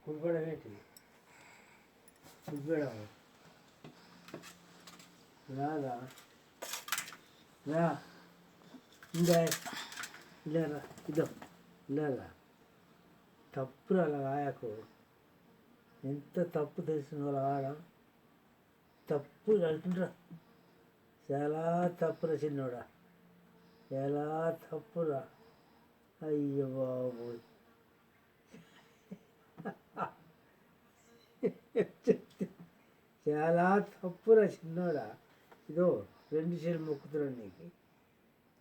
కుడిపడమేంటి కుడిపడం రాదా రా ఇంకా ఇలారా ఇదో ఇలారా తప్పులు అలా రాయకు. ఎంత తప్పు తెలిసిన వాళ్ళు ఆడ తప్పు అంటుండ్రా. చాలా తప్పురా చిన్నోడా, చాలా తప్పురా. అయ్యో బాబు చాలా తప్పురా చిన్నోడా. ఇదో 2 చేలు మొక్కుతున్నా నీకు,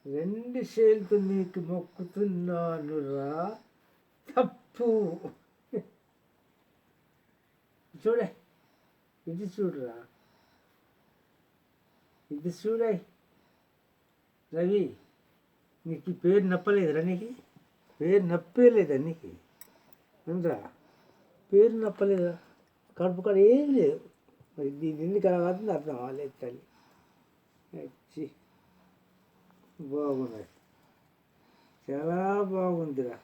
2 చేలతో నీకు మొక్కుతున్నాను రా. తప్పు చూడే, ఇది చూడురా, ఇది చూడే రవి. నీకు ఈ పేరు నప్పలేదురా, నీకు పేరు నప్పలేదా నీకు అనరా? పేరు నప్పలేదా? కడుపు కాడ ఏం లేదు. మరి దీని ఎందుకు అలా కాదు అర్థం అవ్వలేదు తల్లి. వచ్చి బాగున్నది, చాలా బాగుందిరా.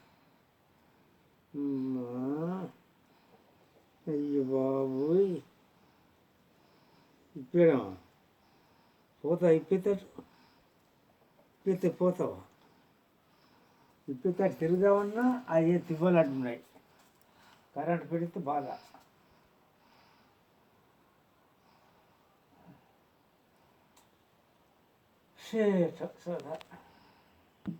అయ్యో బాబోయ్, ఇప్పేడమా పోతావా? ఇప్పితే పోతావా? ఇప్పితే తిరుగుదామన్నా అవి తివ్వాలంటున్నాయి. కరెంట్ పెడితే బాధ. సదా